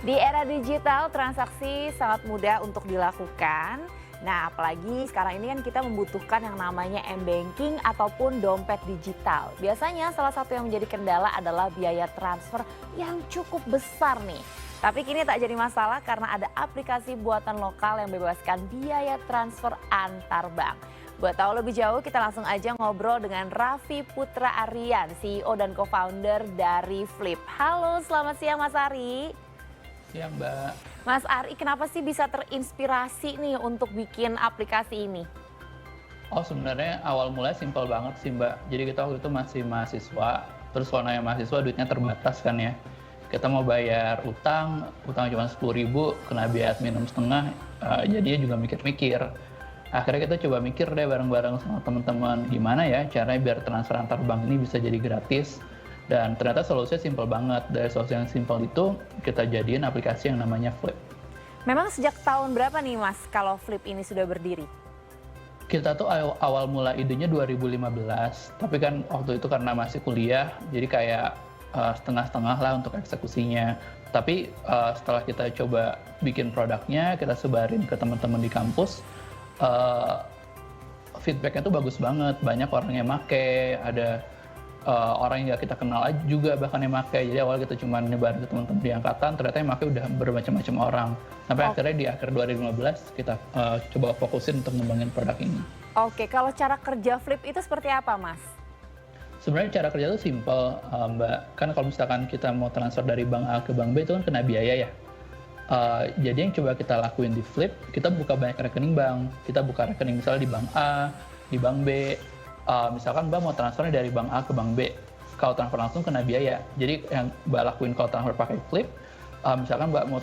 Di era digital, transaksi sangat mudah untuk dilakukan. Nah, apalagi sekarang ini kan kita membutuhkan yang namanya m-banking ataupun dompet digital. Biasanya salah satu yang menjadi kendala adalah biaya transfer yang cukup besar nih. Tapi kini tak jadi masalah karena ada aplikasi buatan lokal yang bebaskan biaya transfer antar bank. Buat tahu lebih jauh, kita langsung aja ngobrol dengan Raffi Putra Aryan, CEO dan co-founder dari Flip. Halo, selamat siang Mas Ari. Siang, Mbak. Mas Ari, kenapa sih bisa terinspirasi nih untuk bikin aplikasi ini? Oh, sebenarnya awal mulai simpel banget sih, Mbak. Jadi kita waktu itu masih mahasiswa, terus kalau namanya mahasiswa duitnya terbatas kan ya. Kita mau bayar utang cuma 10.000, kena biaya admin 6,5, jadinya juga mikir-mikir. Akhirnya kita coba mikir deh bareng-bareng sama teman-teman, gimana ya caranya biar transfer antar bank ini bisa jadi gratis. Dan ternyata solusinya simpel banget. Dari solusi yang simpel itu, kita jadiin aplikasi yang namanya Flip. Memang sejak tahun berapa nih Mas kalau Flip ini sudah berdiri? Kita tuh awal mula idenya 2015, tapi kan waktu itu karena masih kuliah, jadi kayak setengah-setengah lah untuk eksekusinya. Tapi setelah kita coba bikin produknya, kita sebarin ke teman-teman di kampus, feedbacknya tuh bagus banget. Banyak orang yang make, ada orang yang nggak kita kenal juga bahkan yang make. Jadi awal kita cuma nyebarin ke teman-teman di angkatan, ternyata yang make udah bermacam-macam orang. Sampai akhirnya di akhir 2015 kita coba fokusin untuk ngembangin produk ini. Oke, kalau cara kerja Flip itu seperti apa Mas? Sebenarnya cara kerja itu simple, Mbak. Kan kalau misalkan kita mau transfer dari bank A ke bank B itu kan kena biaya ya. Jadi yang coba kita lakuin di Flip, kita buka banyak rekening bank. Kita buka rekening misalnya di bank A, di bank B. Misalkan Mbak mau transfernya dari bank A ke bank B, kalau transfer langsung kena biaya. Jadi yang Mbak lakuin kalau transfer pakai Flip, misalkan Mbak mau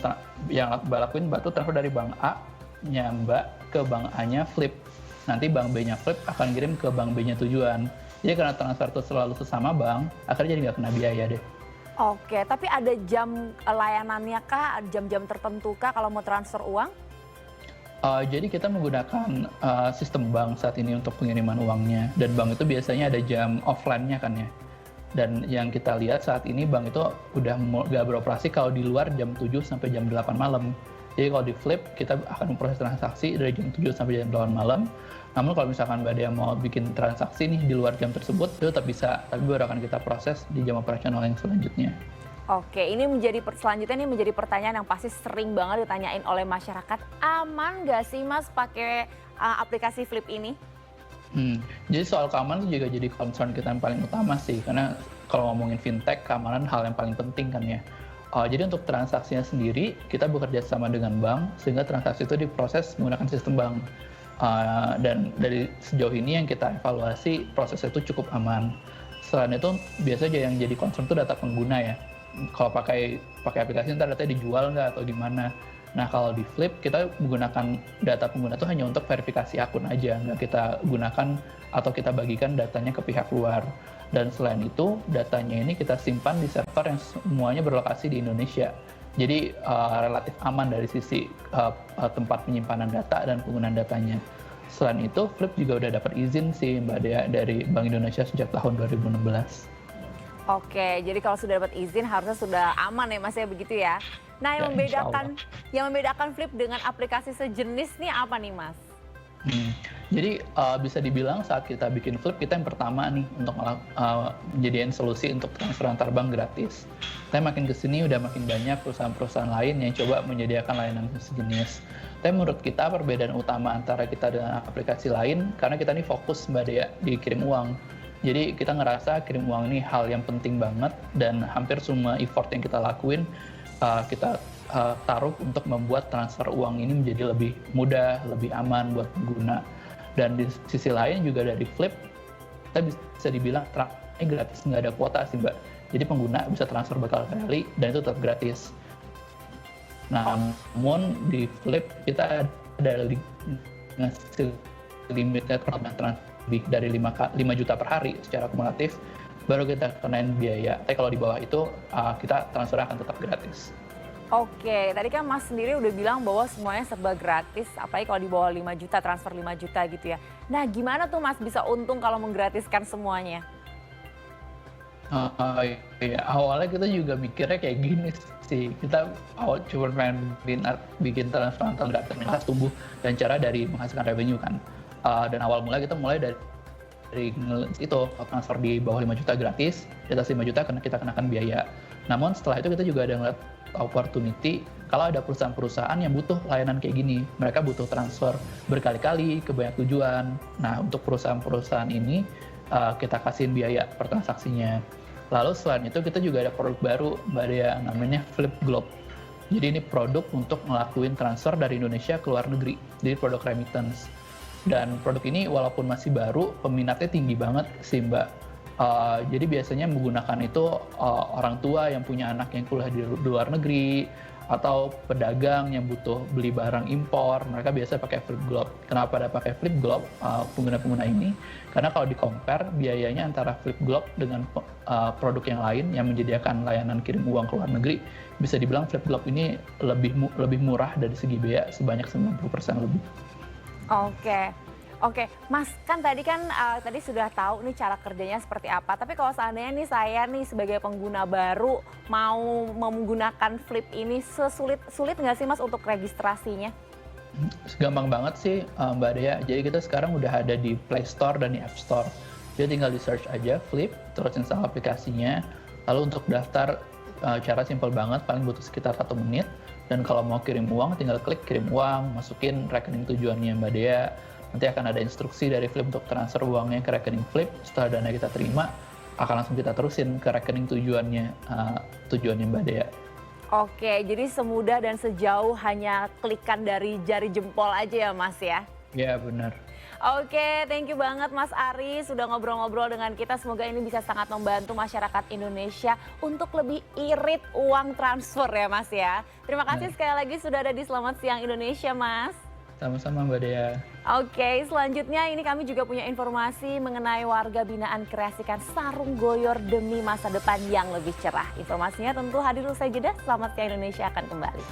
yang Mbak lakuin, Mbak tuh transfer dari bank A-nya Mbak ke bank A-nya Flip. Nanti bank B-nya Flip akan kirim ke bank B-nya tujuan. Jadi karena transfer itu selalu sesama bank, akhirnya jadi nggak kena biaya deh. Oke, tapi ada jam layanannya kah, jam-jam tertentu kah kalau mau transfer uang? Jadi kita menggunakan sistem bank saat ini untuk pengiriman uangnya. Dan bank itu biasanya ada jam offline-nya kan ya. Dan yang kita lihat saat ini bank itu udah nggak beroperasi kalau di luar jam 7 sampai jam 8 malam. Jadi kalau di Flip, kita akan memproses transaksi dari jam 7 sampai jam 8 malam. Namun kalau misalkan Mbak Dea mau bikin transaksi nih di luar jam tersebut, itu tetap bisa. Tapi baru akan kita proses di jam operasional yang selanjutnya. Oke, ini selanjutnya ini menjadi pertanyaan yang pasti sering banget ditanyain oleh masyarakat. Aman nggak sih Mas pakai aplikasi Flip ini? Jadi soal keamanan itu juga jadi concern kita yang paling utama sih. Karena kalau ngomongin fintech, keamanan hal yang paling penting kan ya. Jadi untuk transaksinya sendiri, kita bekerja sama dengan bank, sehingga transaksi itu diproses menggunakan sistem bank. Dan dari sejauh ini yang kita evaluasi, prosesnya itu cukup aman. Selain itu, biasanya yang jadi concern itu data pengguna ya. Kalau pakai aplikasi, ntar datanya dijual nggak atau gimana. Nah, kalau di Flip, kita menggunakan data pengguna itu hanya untuk verifikasi akun aja. Nggak kita gunakan atau kita bagikan datanya ke pihak luar. Dan selain itu, datanya ini kita simpan di server yang semuanya berlokasi di Indonesia. Jadi relatif aman dari sisi tempat penyimpanan data dan penggunaan datanya. Selain itu, Flip juga udah dapat izin sih Mbak Dea dari Bank Indonesia sejak tahun 2016. Oke, jadi kalau sudah dapat izin harusnya sudah aman ya Mas ya, begitu ya. Nah, Ya, insya Allah. yang membedakan Flip dengan aplikasi sejenis nih apa nih Mas? Jadi bisa dibilang saat kita bikin Flip, kita yang pertama nih untuk jadiin solusi untuk transfer antar bank gratis. Tapi makin kesini udah makin banyak perusahaan-perusahaan lain yang coba menyediakan layanan sejenis. Tapi menurut kita perbedaan utama antara kita dengan aplikasi lain, karena kita nih fokus Mbak Dea di kirim uang. Jadi kita ngerasa kirim uang ini hal yang penting banget, dan hampir semua effort yang kita lakuin, kita taruh untuk membuat transfer uang ini menjadi lebih mudah, lebih aman buat pengguna. Dan di sisi lain juga dari Flip, kita bisa dibilang transfernya gratis, nggak ada kuota sih Mbak. Jadi pengguna bisa transfer berkali-kali dan itu tetap gratis. Namun di Flip kita ada ngasih limitnya transfer lebih dari 5 juta per hari secara kumulatif, baru kita kenain biaya. Tapi kalau di bawah itu, kita transfer akan tetap gratis. Oke, tadi kan Mas sendiri udah bilang bahwa semuanya serba gratis, apalagi kalau di bawah 5 juta, transfer 5 juta gitu ya. Nah, gimana tuh Mas bisa untung kalau menggratiskan semuanya? Iya, awalnya kita juga mikirnya kayak gini sih, kita awal cuma pengen bikin transfer antar database tumbuh dan cara dari menghasilkan revenue kan. Dan awal mulai kita mulai dari itu transfer di bawah 5 juta gratis, di atas 5 juta karena kita kenakan biaya. Namun setelah itu kita juga ada ngeliat opportunity kalau ada perusahaan-perusahaan yang butuh layanan kayak gini. Mereka butuh transfer berkali-kali ke banyak tujuan. Nah, untuk perusahaan-perusahaan ini kita kasihin biaya per transaksinya. Lalu selain itu kita juga ada produk baru Mbak Dea namanya Flipglobe. Jadi ini produk untuk ngelakuin transfer dari Indonesia ke luar negeri. Jadi produk remittance. Dan produk ini walaupun masih baru, peminatnya tinggi banget sih Mbak. Jadi biasanya menggunakan itu orang tua yang punya anak yang kuliah di luar negeri, atau pedagang yang butuh beli barang impor, mereka biasa pakai Flipglobe. Kenapa ada pakai Flipglobe pengguna-pengguna ini? Karena kalau di-compare biayanya antara Flipglobe dengan produk yang lain yang menyediakan layanan kirim uang ke luar negeri, bisa dibilang Flipglobe ini lebih murah dari segi biaya sebanyak 90% lebih. Oke, Mas kan tadi sudah tahu nih cara kerjanya seperti apa. Tapi kalau seandainya nih saya nih sebagai pengguna baru mau menggunakan Flip ini sulit nggak sih Mas untuk registrasinya? Gampang banget sih Mbak Dea. Jadi kita sekarang udah ada di Play Store dan di App Store. Jadi tinggal di search aja Flip, terus install aplikasinya. Lalu untuk daftar cara simpel banget, paling butuh sekitar 1 menit. Dan kalau mau kirim uang, tinggal klik kirim uang, masukin rekening tujuannya Mbak Dea. Nanti akan ada instruksi dari Flip untuk transfer uangnya ke rekening Flip. Setelah dana kita terima, akan langsung kita terusin ke rekening tujuannya Mbak Dea. Oke, jadi semudah dan sejauh hanya klikan dari jari jempol aja ya Mas ya? Ya benar. Oke, thank you banget Mas Ari sudah ngobrol-ngobrol dengan kita. Semoga ini bisa sangat membantu masyarakat Indonesia untuk lebih irit uang transfer ya Mas ya. Terima kasih sekali lagi sudah ada di Selamat Siang Indonesia Mas. Sama-sama Mbak Dea. Oke, selanjutnya ini kami juga punya informasi mengenai warga binaan kreasikan sarung goyor demi masa depan yang lebih cerah. Informasinya tentu hadir usai jeda. Selamat Siang Indonesia akan kembali.